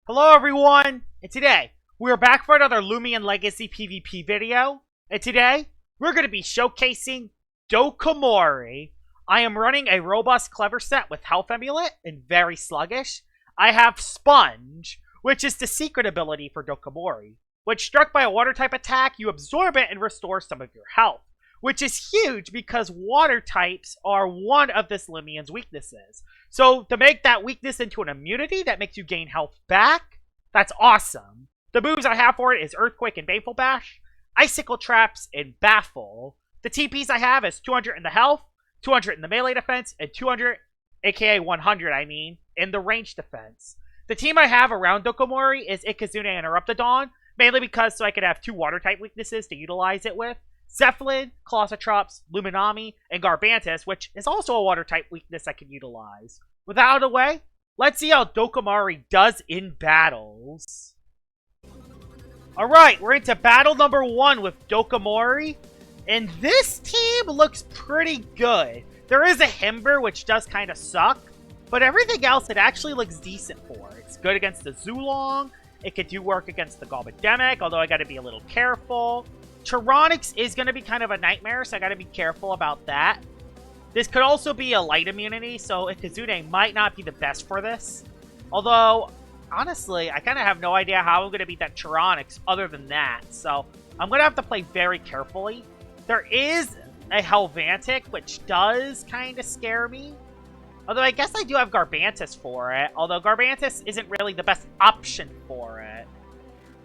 Hello everyone, and today, we're back for another Loomian Legacy PvP video, and today, we're going to be showcasing Dokumori. I am running a robust clever set with Health Amulet and very sluggish. I have Sponge, which is the secret ability for Dokumori. When struck by a water type attack, you absorb it and restore some of your health, which is huge because water types are one of this Loomian's weaknesses. So to make that weakness into an immunity that makes you gain health back, that's awesome. The moves I have for it is Earthquake and Baneful Bash, Icicle Traps, and Baffle. The TPs I have is 200 in the health, 200 in the melee defense, and 200, aka 100 I mean, in the range defense. The team I have around Dokumori is Ikazune and Eruptodon, mainly because so I could have two water type weaknesses to utilize it with. Zeppelin, Colossotrops, Luminami, and Garbantus, which is also a water-type weakness I can utilize. With that out of the way, let's see how Dokumori does in battles. Alright, we're into battle number 1 with Dokumori, and this team looks pretty good. There is a Himber, which does kind of suck, but everything else it actually looks decent for. It's good against the Zulong, it could do work against the Gobademic, although I gotta be a little careful. Tyranix is going to be kind of a nightmare, so I got to be careful about that. This could also be a light immunity, so Ikazune might not be the best for this. Although, honestly, I kind of have no idea how I'm going to beat that Tyranix other than that. So, I'm going to have to play very carefully. There is a Helvantic, which does kind of scare me. Although, I guess I do have Garbantus for it. Although, Garbantus isn't really the best option for it.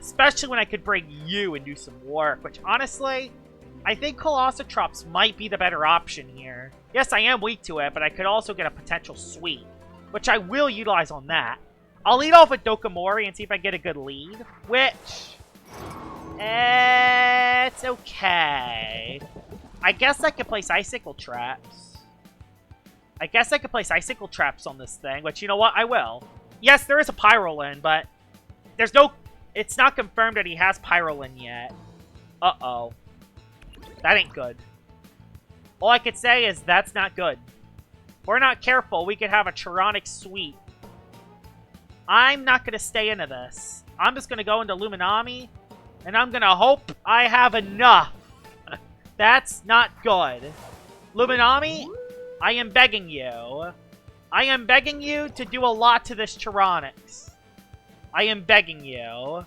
Especially when I could bring you and do some work, which honestly, I think Colossotrops might be the better option here. Yes, I am weak to it, but I could also get a potential sweep, which I will utilize on that. I'll lead off with Dokumori and see if I get a good lead, which, it's okay. I guess I could place Icicle Traps. I guess I could place Icicle Traps on this thing, which you know what, I will. Yes, there is a Pyrolin, but there's no... It's not confirmed that he has Pyrolin yet. Uh-oh. That ain't good. All I could say is that's not good. If we're not careful, we could have a Tyranix sweep. I'm not going to stay into this. I'm just going to go into Luminami, and I'm going to hope I have enough. That's not good. Luminami, I am begging you. I am begging you to do a lot to this Tyranix. I am begging you.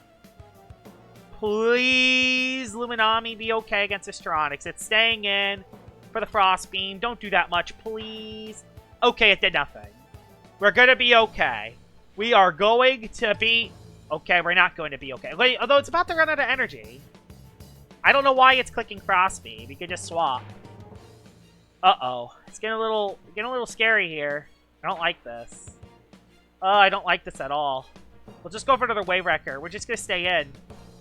Please, Luminami, be okay against this Tyranix. It's staying in for the Frost Beam. Don't do that much, please. Okay, it did nothing. We're gonna be okay. We are going to be... Okay, we're not going to be okay. Although it's about to run out of energy. I don't know why it's clicking Frost Beam. We could just swap. Uh-oh. It's getting a little scary here. I don't like this. I don't like this at all. We'll just go for another Wave Wrecker. We're just going to stay in.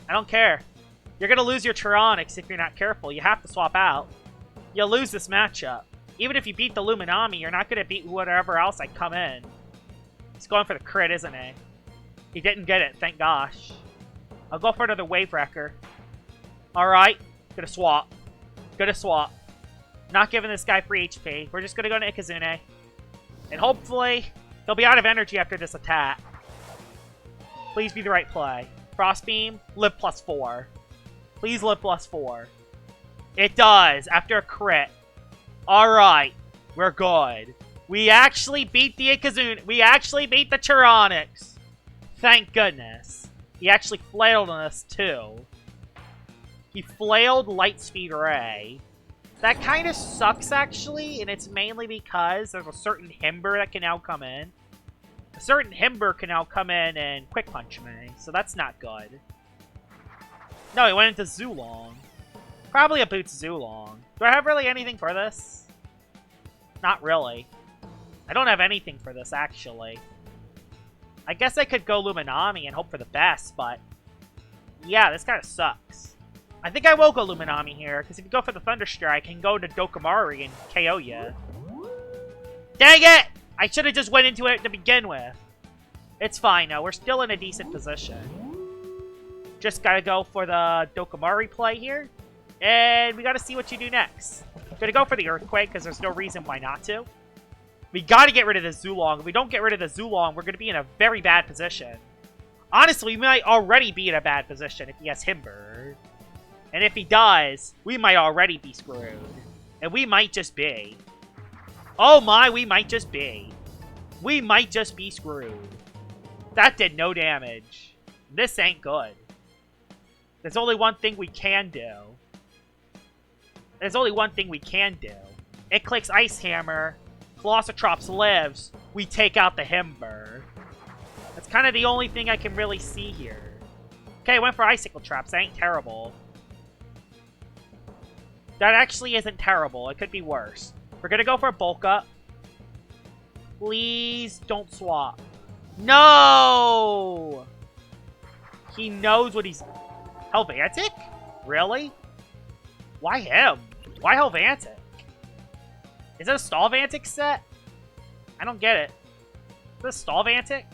I don't care. You're going to lose your Tyranix if you're not careful. You have to swap out. You'll lose this matchup. Even if you beat the Luminami, you're not going to beat whatever else I come in. He's going for the crit, isn't he? He didn't get it, thank gosh. I'll go for another Wave Wrecker. Alright. Gonna swap. Gonna swap. Not giving this guy free HP. We're just going to go to Ikazune. And hopefully, he'll be out of energy after this attack. Please be the right play. Frost Beam, live +4. Please live +4. It does, after a crit. Alright, we're good. We actually beat the Ikazune. We actually beat the Tyranix. Thank goodness. He actually flailed on us, too. He flailed Light Speed Ray. That kind of sucks, actually, and it's mainly because there's a certain Himber that can now come in. A certain Himber can now come in and Quick Punch me, so that's not good. No, he went into Zulong. Probably a Boots Zulong. Do I have really anything for this? Not really. I don't have anything for this, actually. I guess I could go Luminami and hope for the best, but... Yeah, this kind of sucks. I think I will go Luminami here, because if you go for the Thunderstrike, I can go to Dokumori and KO you. Dang it! I should have just went into it to begin with. It's fine, though. We're still in a decent position. Just gotta go for the Dokumori play here. And we gotta see what you do next. Gonna go for the Earthquake, because there's no reason why not to. We gotta get rid of the Zulong. If we don't get rid of the Zulong, we're gonna be in a very bad position. Honestly, we might already be in a bad position if he has Himber. And if he does, we might already be screwed. And we might just be. Oh my, we might just be. We might just be screwed. That did no damage. This ain't good. There's only one thing we can do. There's only one thing we can do. It clicks Ice Hammer. Colossotrops lives. We take out the Himber. That's kind of the only thing I can really see here. Okay, I went for Icicle Traps. That ain't terrible. That actually isn't terrible. It could be worse. We're gonna go for a Bulk Up. Please don't swap. No! He knows what he's... Helvetic? Really? Why him? Why Helvetic? Is it a Stallvantic set? I don't get it. Is this Stallvantic?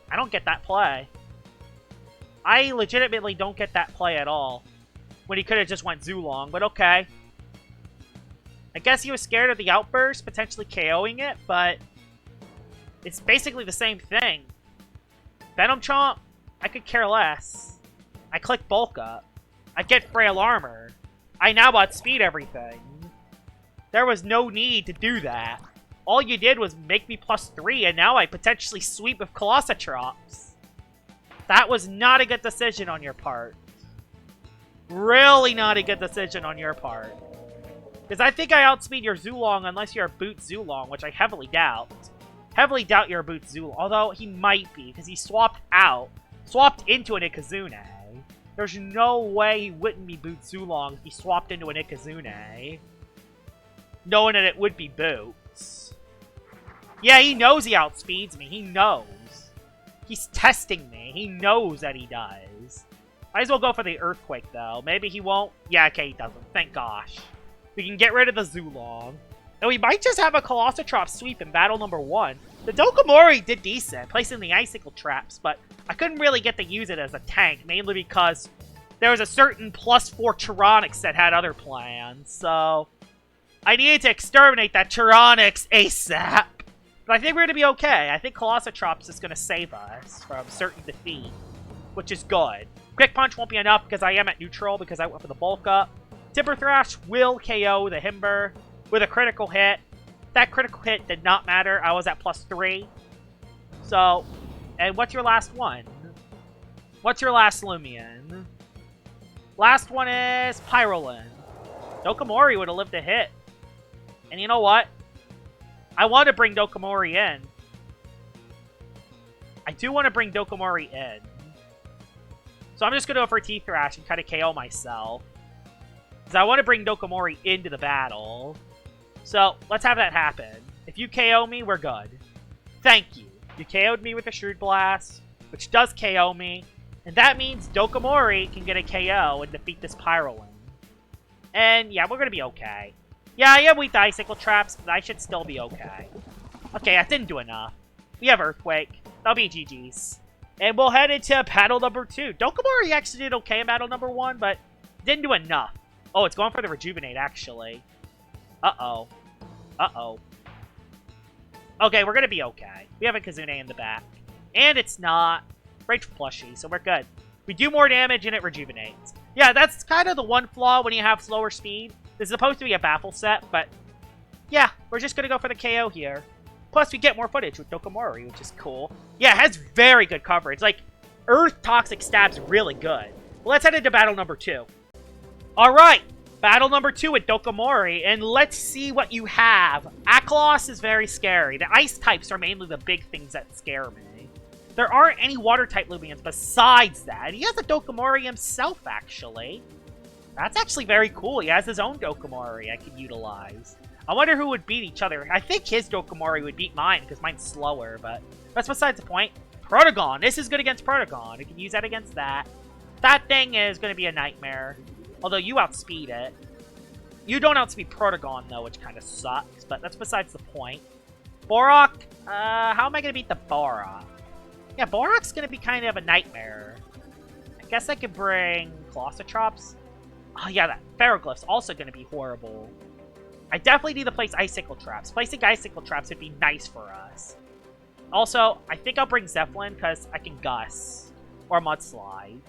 I don't get that play. I legitimately don't get that play at all. When he could have just went Zulong, but okay. I guess he was scared of the Outburst, potentially KOing it, but... it's basically the same thing. Venom Chomp, I could care less. I click Bulk Up. I get Frail Armor. I now outspeed everything. There was no need to do that. All you did was make me +3, and now I potentially sweep with Colossotrops. That was not a good decision on your part. Really not a good decision on your part. Because I think I outspeed your Zulong unless you're a Boot Zulong, which I heavily doubt. Heavily doubt you're a Boot Zulong, although he might be, because he swapped into an Ikazune. There's no way he wouldn't be Boot Zulong if he swapped into an Ikazune. Knowing that it would be Boots. Yeah, he knows he outspeeds me. He knows. He's testing me. He knows that he does. Might as well go for the Earthquake, though. Maybe he won't. Yeah, okay, he doesn't. Thank gosh. We can get rid of the Zulong. And we might just have a Colossotrop sweep in battle number 1. The Dokumori did decent, placing the Icicle Traps, but I couldn't really get to use it as a tank, mainly because there was a certain +4 Tyrannox that had other plans, so... I needed to exterminate that Tyrannox ASAP. But I think we're going to be okay. I think Colossotrops is going to save us from certain defeat, which is good. Quick Punch won't be enough because I am at neutral because I went for the Bulk Up. Timber Thrash will KO the Himber with a critical hit. That critical hit did not matter. I was at +3. So, and what's your last one? What's your last Loomian? Last one is Pyrolin. Dokumori would have lived a hit. And you know what? I want to bring Dokumori in. I do want to bring Dokumori in. So I'm just going to go for T-Thrash and kind of KO myself. Because I want to bring Dokumori into the battle. So, let's have that happen. If you KO me, we're good. Thank you. You KO'd me with a Shrewd Blast, which does KO me. And that means Dokumori can get a KO and defeat this Pyrolin. And yeah, we're going to be okay. Yeah, I am weak to Icicle Traps, but I should still be okay. Okay, that didn't do enough. We have Earthquake. That'll be GG's. And we'll head into battle number 2. Dokumori actually did okay in battle number 1, but didn't do enough. Oh, it's going for the Rejuvenate, actually. Uh-oh. Uh-oh. Okay, we're going to be okay. We have a Kazune in the back. And it's not Rage Plushie, so we're good. We do more damage and it rejuvenates. Yeah, that's kind of the one flaw when you have slower speed. This is supposed to be a Baffle set, but yeah, we're just going to go for the KO here. Plus, we get more footage with Dokumori, which is cool. Yeah, it has very good coverage. Like, Earth Toxic Stab's really good. Well, let's head into battle number 2. Alright, battle number 2 with Dokumori, and let's see what you have. Aklos is very scary. The Ice types are mainly the big things that scare me. There aren't any Water-type Loomians besides that. He has a Dokumori himself, actually. That's actually very cool. He has his own Dokumori I can utilize. I wonder who would beat each other. I think his Dokumori would beat mine, because mine's slower, but that's besides the point. Protagon. This is good against Protagon. You can use that against that. That thing is going to be a nightmare. Although you outspeed it. You don't outspeed Protagon, though, which kind of sucks, but that's besides the point. Borok. How am I going to beat the Borok? Yeah, Borok's going to be kind of a nightmare. I guess I could bring Colossotrops. Oh, yeah, that Ferroglyph's also going to be horrible. I definitely need to place Icicle Traps. Placing Icicle Traps would be nice for us. Also, I think I'll bring Zeppelin because I can Gust or Mudslide,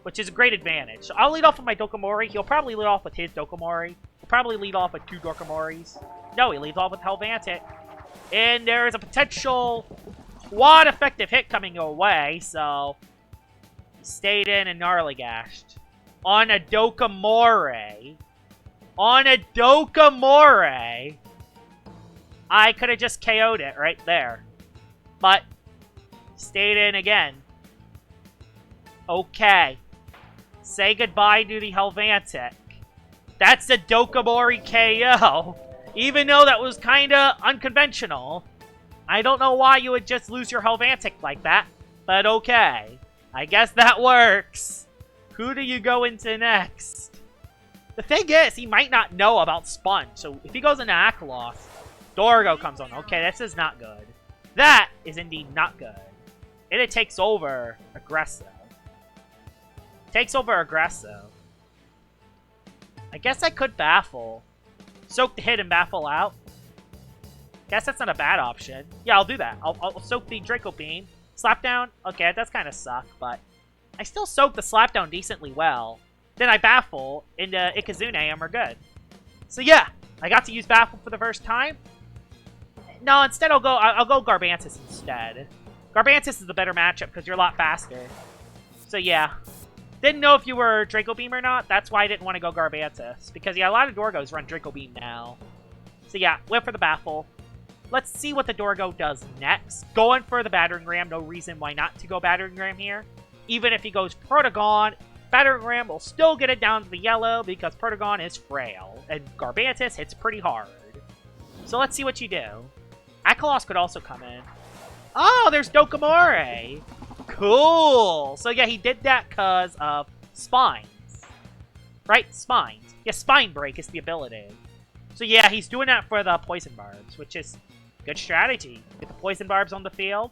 which is a great advantage. So I'll lead off with my Dokumori. He'll probably lead off with his Dokumori. He'll probably lead off with 2 Dokumoris. No, he leads off with Helvantic. And there is a potential quad effective hit coming your way, so he stayed in and gnarly gashed. On a Dokumori. On a Dokumori. I could have just KO'd it right there. But stayed in again. Okay. Say goodbye to the Helvantic. That's the Dokumori KO. Even though that was kind of unconventional. I don't know why you would just lose your Helvantic like that. But okay. I guess that works. Who do you go into next? The thing is, he might not know about Sponge. So if he goes into Akalos, Dorgo comes on. Okay, this is not good. That is indeed not good. And it takes over Aggressive. Takes over Aggressive. I guess I could Baffle. Soak the hit and Baffle out. Guess that's not a bad option. Yeah, I'll do that. I'll soak the Draco Beam. Slap down. Okay, that does kind of suck, but I still soak the slap down decently well. Then I Baffle into Ikazune and we're good. So yeah, I got to use Baffle for the first time. No, instead I'll go Garbantis instead. Garbantis is the better matchup because you're a lot faster. So yeah. Didn't know if you were Draco Beam or not. That's why I didn't want to go Garbantis. Because yeah, a lot of Dorgos run Draco Beam now. So yeah, went for the Baffle. Let's see what the Dorgo does next. Going for the Battering Ram. No reason why not to go Battering Ram here. Even if he goes Protagon, Battering Ram will still get it down to the yellow because Protagon is frail. And Garbantis hits pretty hard. So let's see what you do. Akalos could also come in. Oh, there's Dokumori. Cool. So yeah, he did that because of Spines. Right? Spines. Yeah, Spine Break is the ability. So yeah, he's doing that for the Poison Barbs, which is good strategy. Get the Poison Barbs on the field.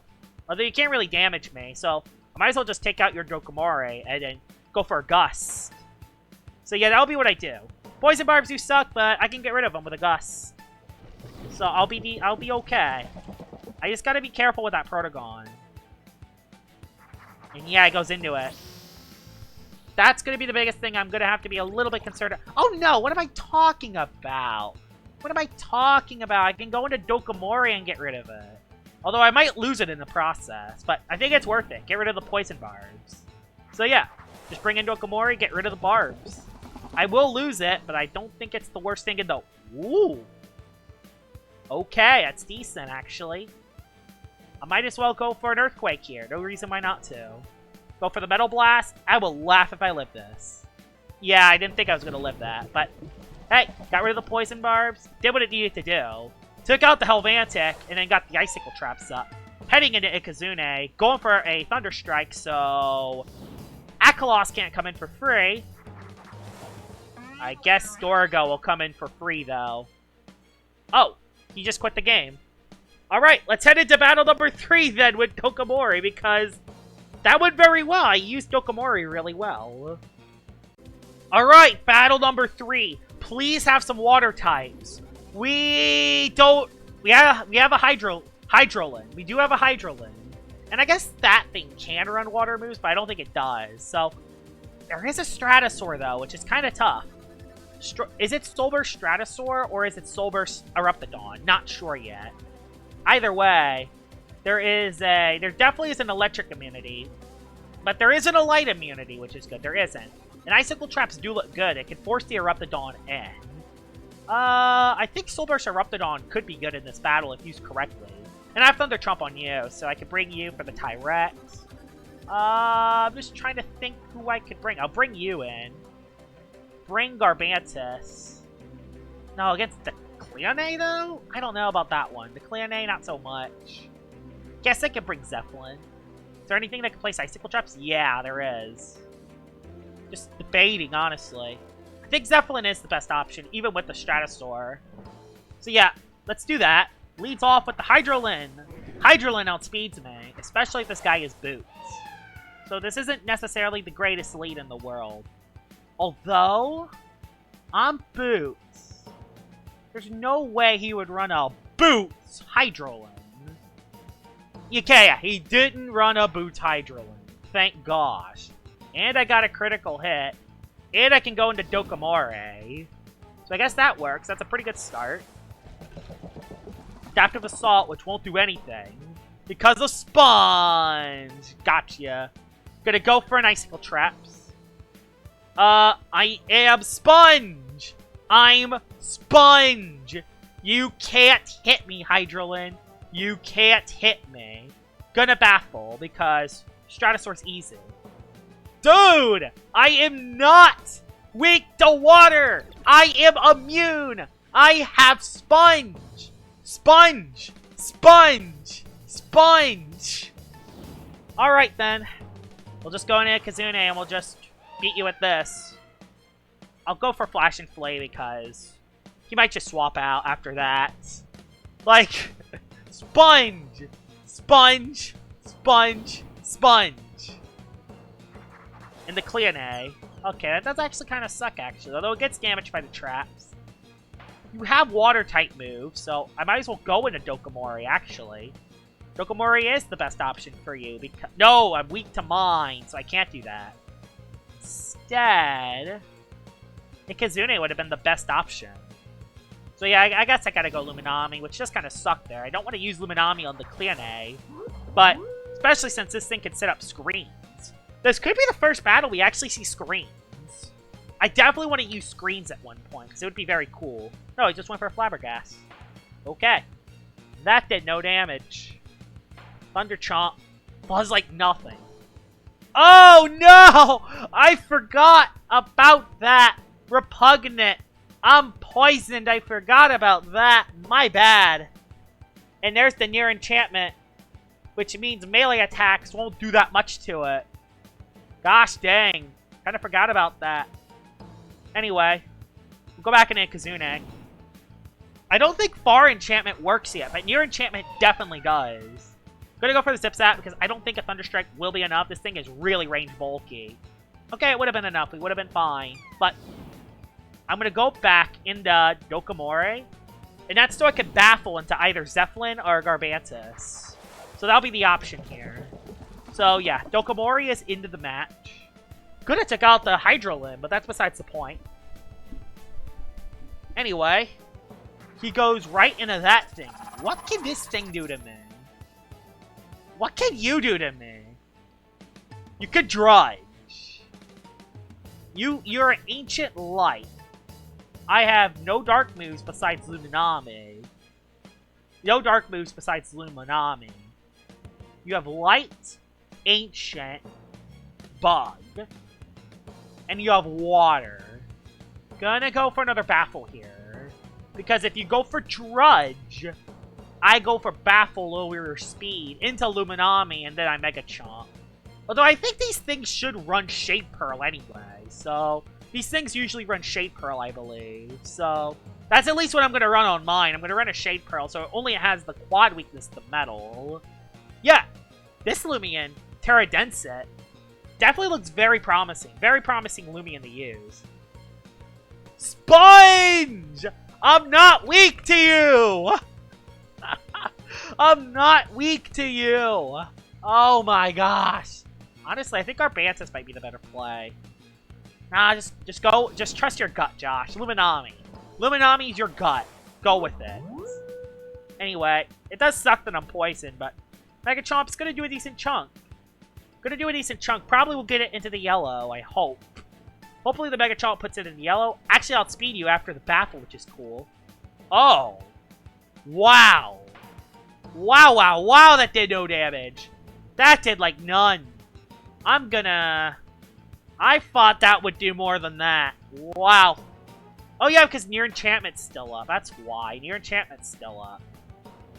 Although you can't really damage me, so I might as well just take out your Dokumori and then go for a Gust. So yeah, that'll be what I do. Poison Barbs do suck, but I can get rid of them with a Gust. So I'll be okay. I just gotta be careful with that Protagon. And yeah, it goes into it. That's gonna be the biggest thing I'm gonna have to be a little bit concerned. Oh no, what am I talking about? What am I talking about? I can go into Dokumori and get rid of it. Although I might lose it in the process, but I think it's worth it. Get rid of the Poison Barbs. So yeah, just bring in Dokumori, get rid of the Barbs. I will lose it, but I don't think it's the worst thing in the... Ooh! Okay, that's decent, actually. I might as well go for an Earthquake here. No reason why not to. Go for the Metal Blast. I will laugh if I live this. Yeah, I didn't think I was going to live that, but... Hey, got rid of the Poison Barbs. Did what it needed to do. Took out the Helvantic, and then got the Icicle Traps up. Heading into Ikazune. Going for a Thunder Strike, so... Akalos can't come in for free. I guess Dorgo will come in for free, though. Oh, he just quit the game. Alright, let's head into battle number 3 then with Dokumori, because that went very well. I used Dokumori really well. Alright, battle number 3. Please have some water types. We have a Hydrolin. We do have a Hydrolin. And I guess that thing can run water moves, but I don't think it does. So, there is a Stratosaur, though, which is kind of tough. Is it Solburst Stratosaur, or is it Solburst Eruptodon? Not sure yet. Either way, there definitely is an electric immunity. But there isn't a light immunity, which is good. There isn't. And Icicle Traps do look good. It can force the Eruptodon in. I think Solburst Eruptodon could be good in this battle if used correctly. And I have Thunder Trump on you, so I could bring you for the Tyrex. I'm just trying to think who I could bring. I'll bring you in. Bring Garbantis. No, against the Cleone, though? I don't know about that one. The Cleone, not so much. Guess I could bring Zeppelin. Is there anything that can place Icicle Traps? Yeah, there is. Just debating, honestly. I think Zeppelin is the best option, even with the Stratosaur. So yeah, let's do that. Leads off with the Hydrolin. Hydrolin outspeeds me, especially if this guy is Boots. So this isn't necessarily the greatest lead in the world. Although, on Boots, there's no way he would run a Boots Hydrolin. Yeah, he didn't run a Boots Hydran. Thank gosh. And I got a critical hit. And I can go into Dokumori. So I guess that works. That's a pretty good start. Adaptive Assault, which won't do anything. Because of Sponge! Gotcha. Gonna go for an Icicle Traps. I am Sponge! I'm Sponge! You can't hit me, Hydran. You can't hit me. Gonna Baffle, because Stratosaur's easy. Dude! I am not weak to water! I am immune! I have Sponge! Sponge! Sponge! Sponge! Alright then. We'll just go into Kazune and we'll just beat you with this. I'll go for Flash and Flay because he might just swap out after that. Like, Sponge! Sponge! Sponge! Sponge! And the Cleone. Okay, that does actually kind of suck, actually. Although it gets damaged by the traps. You have Water-type moves, so I might as well go into Dokumori, actually. Dokumori is the best option for you, because... No, I'm weak to mine, so I can't do that. Instead... Ikazune would have been the best option. So yeah, I guess I gotta go Luminami, which just kind of sucked there. I don't want to use Luminami on the Cleone, but especially since this thing can set up screens. This could be the first battle we actually see screens. I definitely want to use screens at one point, because it would be very cool. No, he just went for a Flabbergast. Okay. That did no damage. Thunder Chomp was like nothing. Oh no! I forgot about that. Repugnant. I'm poisoned. I forgot about that. My bad. And there's the near enchantment, which means melee attacks won't do that much to it. Gosh dang. Kind of forgot about that. Anyway, we'll go back into Kazune. I don't think Far Enchantment works yet, but Near Enchantment definitely does. Gonna go for the Zip Zap because I don't think a Thunderstrike will be enough. This thing is really range bulky. Okay, it would have been enough. We would have been fine. But I'm gonna go back into Dokumori. And that's so I can baffle into either Zeppelin or Garbantus. So that'll be the option here. So yeah, Dokumori is into the match. Could have took out the Hydrolim, but that's besides the point. Anyway, he goes right into that thing. What can this thing do to me? What can you do to me? You could Drudge. You're an Ancient Light. I have no dark moves besides Luminami. No dark moves besides Luminami. You have Light, Ancient, Bug. And you have Water. Gonna go for another Baffle here. Because if you go for Drudge, I go for Baffle lower your speed into Luminami and then I Mega Chomp. Although I think these things should run Shade Pearl anyway. So these things usually run Shade Pearl, I believe. So that's at least what I'm going to run on mine. I'm going to run a Shade Pearl, so it only has the quad weakness to Metal. Yeah, this Loomian, Terra Denset, definitely looks very promising. Very promising Loomian to use. Sponge! I'm not weak to you! I'm not weak to you! Oh my gosh. Honestly, I think Garbantus might be the better play. Nah, just go. Just trust your gut, Josh. Luminami. Luminami's your gut. Go with it. Anyway, it does suck that I'm poisoned, but Mega Chomp's gonna do a decent chunk. Probably will get it into the yellow, I hope. Hopefully the Mega Chomp puts it in the yellow. Actually, I'll outspeed you after the Baffle, which is cool. Oh. Wow. Wow, that did no damage. That did, like, none. I thought that would do more than that. Wow. Oh, yeah, because Near Enchantment's still up. That's why. Near Enchantment's still up.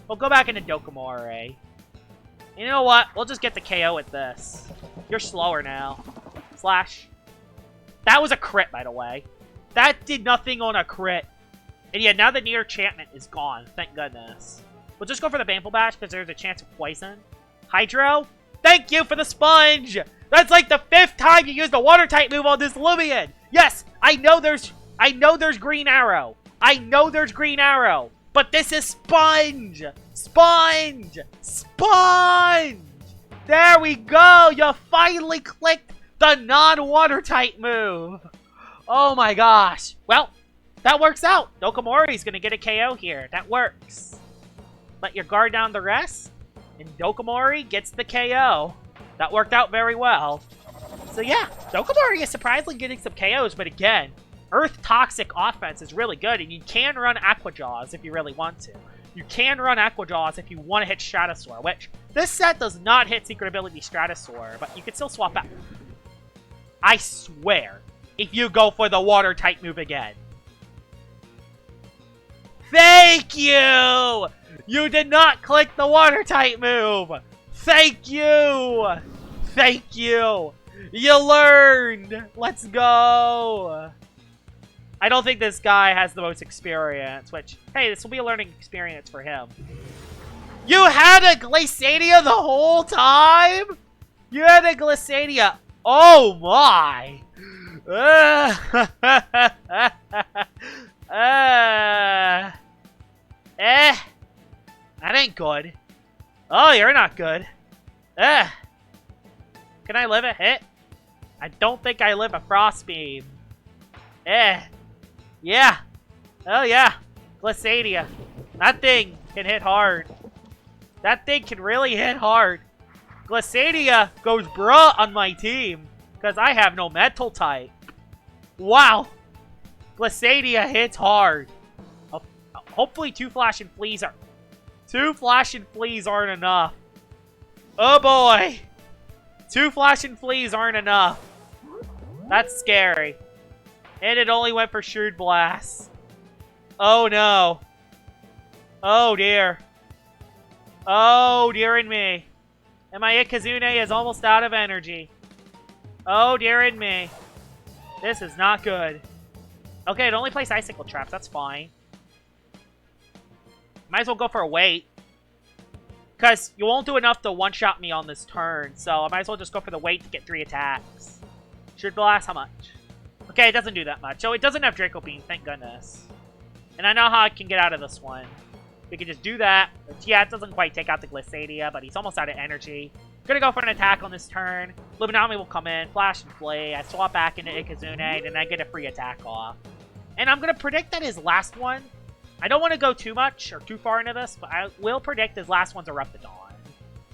We'll go back into Dokumori. You know what? We'll just get the KO with this. You're slower now. Slash. That was a crit, by the way. That did nothing on a crit. And yeah, now the Near Enchantment is gone. Thank goodness. We'll just go for the Bamble Bash because there's a chance of poison. Hydro, thank you for the Sponge! That's like the 5th time you used the Water-type move on this Loomian! Yes, I know there's Green Arrow. But But this is Sponge! Sponge! Sponge! There we go! You finally clicked the non-water type move! Oh my gosh. Well, that works out. Dokumori's gonna get a KO here. That works. Let your guard down the rest, and Dokumori gets the KO. That worked out very well. So yeah, Dokumori is surprisingly getting some KOs, but again, Earth Toxic offense is really good, and you can run Aqua Jaws if you really want to. You can run Aqua Jaws if you want to hit Stratosaur, which this set does not hit Secret Ability Stratosaur, but you can still swap out. I swear, if you go for the water type move again. Thank you! You did not click the water type move! Thank you! Thank you! You learned! Let's go! I don't think this guy has the most experience, which, hey, this will be a learning experience for him. You had a Glaciadia the whole time? You had a Glaciadia. Oh my! That ain't good. Oh, you're not good. Can I live a hit? I don't think I live a Frost Beam. Yeah. Oh yeah. Glaciadia. That thing can hit hard. That thing can really hit hard. Glaciadia goes bruh on my team because I have no metal type. Wow. Glaciadia hits hard. Hopefully two Flash and Fleas aren't enough. Oh boy. Two Flash and Fleas aren't enough. That's scary. And it only went for Shrewd Blast. Oh no. Oh dear. Oh dear and me. And my Ikazune is almost out of energy. Oh dear and me. This is not good. Okay, it only plays Icicle Traps. That's fine. Might as well go for a wait. Because you won't do enough to one-shot me on this turn. So I might as well just go for the wait to get 3 attacks. Shrewd Blast, how much? Okay, it doesn't do that much. So it doesn't have Draco Beam, thank goodness. And I know how I can get out of this one. We can just do that. Yeah, it doesn't quite take out the Glaciadia, but he's almost out of energy. Gonna go for an attack on this turn. Loomian will come in, Flash and Flay. I swap back into Ikazune, and I get a free attack off. And I'm gonna predict that his last one... I don't want to go too much or too far into this, but I will predict his last one's Eruptodon.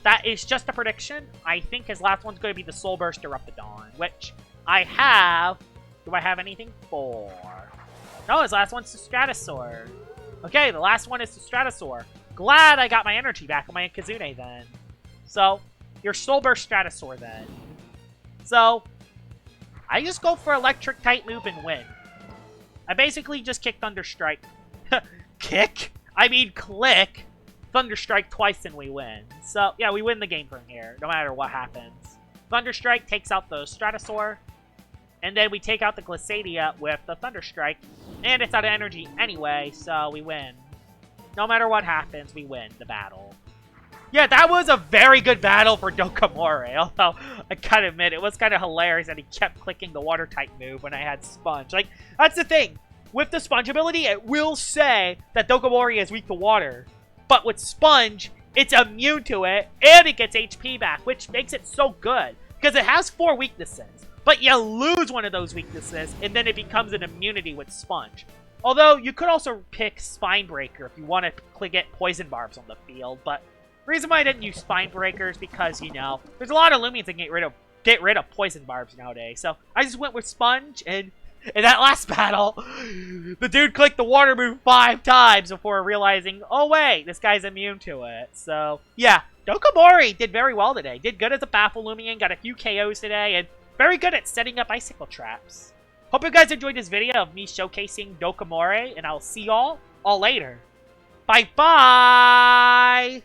That is just a prediction. I think his last one's going to be the Soul Burst Eruptodon, which I have... Do I have anything for? No, his last one's the Stratosaur. Okay, the last one is the Stratosaur. Glad I got my energy back on my Ikazune then. So, your Soul Burst Stratosaur then. So, I just go for Electric type move and win. I basically just kick Thunder Strike. Kick? I mean click. Thunder Strike twice and we win. So, yeah, we win the game from here, no matter what happens. Thunder Strike takes out the Stratosaur. And then we take out the Glaciadia with the Thunder Strike. And it's out of energy anyway, so we win. No matter what happens, we win the battle. Yeah, that was a very good battle for Dokumori. Although, I gotta admit, it was kind of hilarious that he kept clicking the water type move when I had Sponge. Like, that's the thing. With the Sponge ability, it will say that Dokumori is weak to water. But with Sponge, it's immune to it, and it gets HP back, which makes it so good. Because it has 4 weaknesses. But you lose one of those weaknesses, and then it becomes an immunity with Sponge. Although, you could also pick Spine Breaker if you want to get Poison Barbs on the field. But the reason why I didn't use Spine Breaker is because, you know, there's a lot of Loomians that can get rid of Poison Barbs nowadays. So, I just went with Sponge, and in that last battle, the dude clicked the water move 5 times before realizing, oh wait, this guy's immune to it. So, yeah, Dokumori did very well today. Did good as a Baffle Loomian, got a few KOs today, and very good at setting up Icicle Traps. Hope you guys enjoyed this video of me showcasing Dokumori, and I'll see y'all all later. Bye-bye!